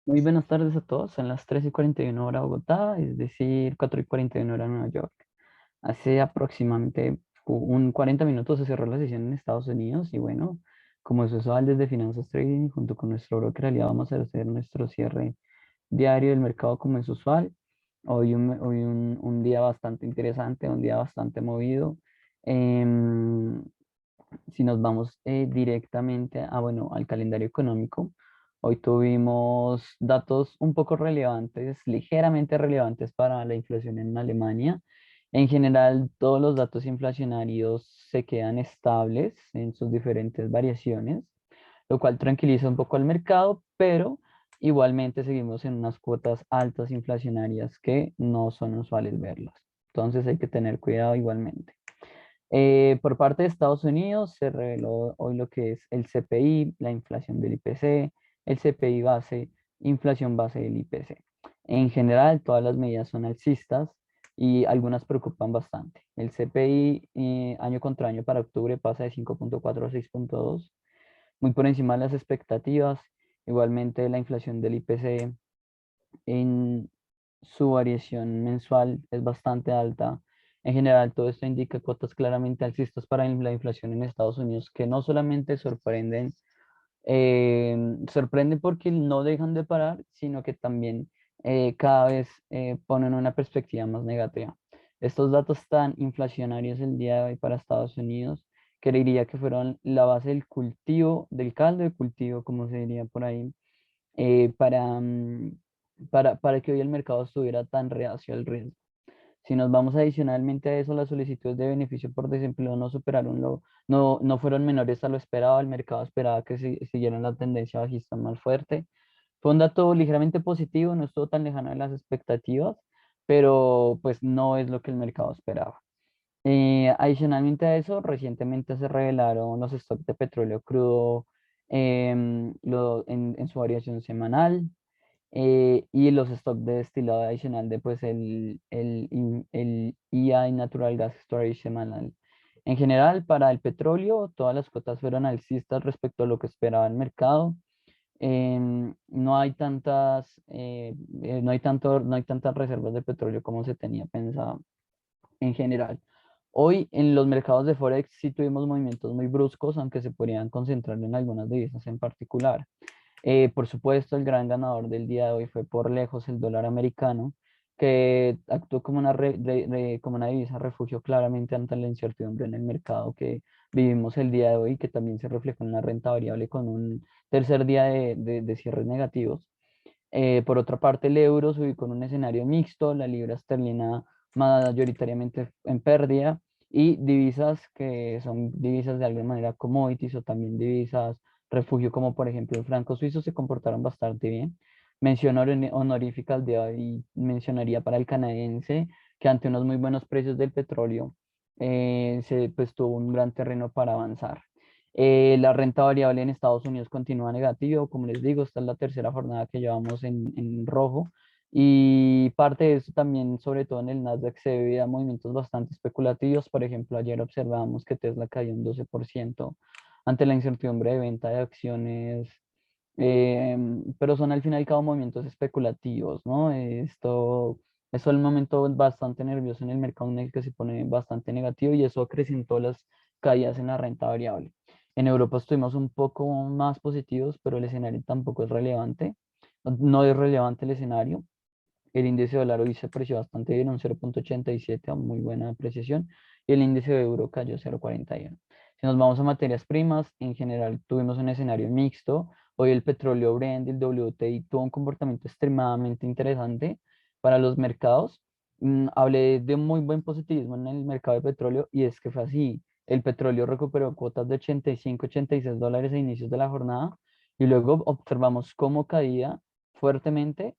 Muy buenas tardes a todos. Son las 3:41 hora Bogotá, es decir, 4:41 hora Nueva York. Hace aproximadamente un 40 minutos se cerró la sesión en Estados Unidos y bueno, como es usual desde Finanzas Trading, junto con nuestro broker aliado vamos a hacer nuestro cierre diario del mercado como es usual. Hoy un día bastante interesante, un día bastante movido. Em, si nos vamos directamente bueno, al calendario económico, hoy tuvimos datos un poco relevantes, ligeramente relevantes para la inflación en Alemania. En general, todos los datos inflacionarios se quedan estables en sus diferentes variaciones, lo cual tranquiliza un poco al mercado, pero igualmente seguimos en unas cuotas altas inflacionarias que no son usuales verlas. Entonces hay que tener cuidado igualmente. Por parte de Estados Unidos se reveló hoy lo que es el CPI, la inflación del IPC, el CPI base, inflación base del IPC. En general, todas las medidas son alcistas y algunas preocupan bastante. El CPI año contra año para octubre pasa de 5,4 a 6,2, muy por encima de las expectativas. Igualmente, la inflación del IPC en su variación mensual es bastante alta. En general, todo esto indica cuotas claramente alcistas para la inflación en Estados Unidos, que no solamente sorprenden porque no dejan de parar, sino que también cada vez ponen una perspectiva más negativa. Estos datos tan inflacionarios el día de hoy para Estados Unidos, creería que fueron la base del cultivo, del caldo de cultivo, como se diría por ahí, eh, para, mm, para que hoy el mercado estuviera tan reacio al riesgo. Si nos vamos adicionalmente a eso, las solicitudes de beneficio por desempleo no superaron no fueron menores a lo esperado. El mercado esperaba que siguieran la tendencia bajista más fuerte. Fue un dato ligeramente positivo, no estuvo tan lejano de las expectativas, pero pues no es lo que el mercado esperaba. Adicionalmente a eso, recientemente se revelaron los stocks de petróleo crudo en su variación semanal, y los stocks de destilado adicional de pues el EI Natural Gas Storage semanal. En general, para el petróleo, todas las cuotas fueron alcistas respecto a lo que esperaba el mercado. No hay no hay tantas reservas de petróleo como se tenía pensado en general. Hoy en los mercados de Forex sí tuvimos movimientos muy bruscos, aunque se podrían concentrar en algunas divisas en particular. Por supuesto, el gran ganador del día de hoy fue por lejos el dólar americano, que actuó como como una divisa refugio claramente ante la incertidumbre en el mercado que vivimos el día de hoy, que también se reflejó en la renta variable con un tercer día de cierres negativos. Por otra parte, el euro se ubicó en un escenario mixto, la libra esterlina mayoritariamente en pérdida y divisas que son divisas de alguna manera commodities o también divisas refugio como por ejemplo el franco suizo se comportaron bastante bien. Mención honorífica al día de hoy mencionaría para el canadiense que ante unos muy buenos precios del petróleo pues tuvo un gran terreno para avanzar. La renta variable en Estados Unidos continúa negativo, como les digo, esta es la tercera jornada que llevamos en rojo y parte de eso también, sobre todo en el Nasdaq, se debe a movimientos bastante especulativos. Por ejemplo, ayer observamos que Tesla cayó un 12% ante la incertidumbre de venta de acciones, pero son al fin y al cabo movimientos especulativos, ¿no? Eso es un momento bastante nervioso en el mercado en el que se pone bastante negativo y eso acrecentó las caídas en la renta variable. En Europa estuvimos un poco más positivos, pero el escenario tampoco es relevante. No es relevante el escenario. El índice de dólar hoy se apreció bastante bien, un 0,87, a muy buena apreciación, y el índice de euro cayó 0,41. Si nos vamos a materias primas, en general tuvimos un escenario mixto. Hoy el petróleo Brent y el WTI tuvo un comportamiento extremadamente interesante para los mercados. Hablé de un muy buen positivismo en el mercado de petróleo y es que fue así. El petróleo recuperó cuotas de 85, $86 a inicios de la jornada y luego observamos cómo caía fuertemente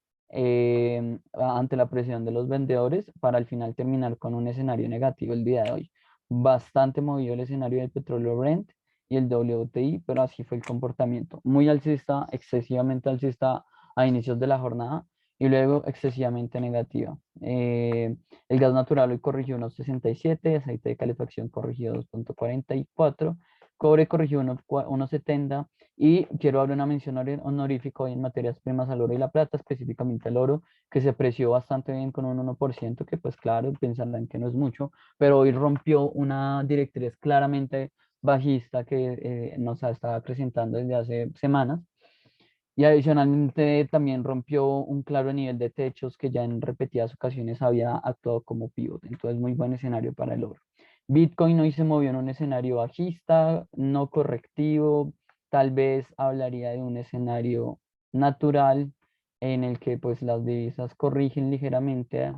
ante la presión de los vendedores para al final terminar con un escenario negativo el día de hoy. Bastante movido el escenario del petróleo Brent y el WTI, pero así fue el comportamiento. Muy alcista, excesivamente alcista a inicios de la jornada y luego excesivamente negativa. El gas natural hoy corrigió unos 67, aceite de calefacción corrigió 2,44, Cobre corrigió 1.70 y quiero dar una mención honorífica hoy en materias primas al oro y la plata, específicamente al oro, que se apreció bastante bien con un 1%, que pues claro, pensarán que no es mucho, pero hoy rompió una directriz claramente bajista que nos ha estado presentando desde hace semanas. Y adicionalmente también rompió un claro nivel de techos que ya en repetidas ocasiones había actuado como pivote. Entonces, muy buen escenario para el oro. Bitcoin hoy se movió en un escenario bajista, no correctivo. Tal vez hablaría de un escenario natural en el que pues las divisas corrigen ligeramente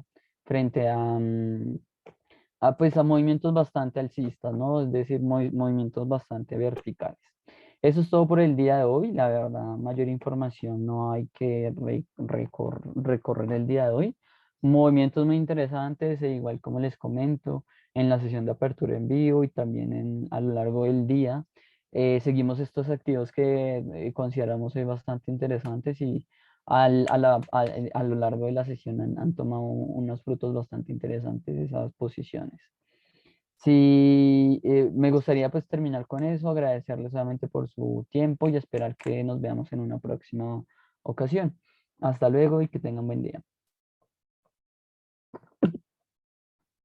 frente pues, a movimientos bastante alcistas, ¿no? Es decir, movimientos bastante verticales. Eso es todo por el día de hoy. La verdad, mayor información no hay que recorrer el día de hoy. Movimientos muy interesantes, e igual como les comento, en la sesión de apertura en vivo y también a lo largo del día. Seguimos estos activos que consideramos hoy bastante interesantes y a lo largo de la sesión han tomado unos frutos bastante interesantes esas posiciones. Sí, me gustaría pues terminar con eso, agradecerles solamente por su tiempo y esperar que nos veamos en una próxima ocasión. Hasta luego y que tengan buen día.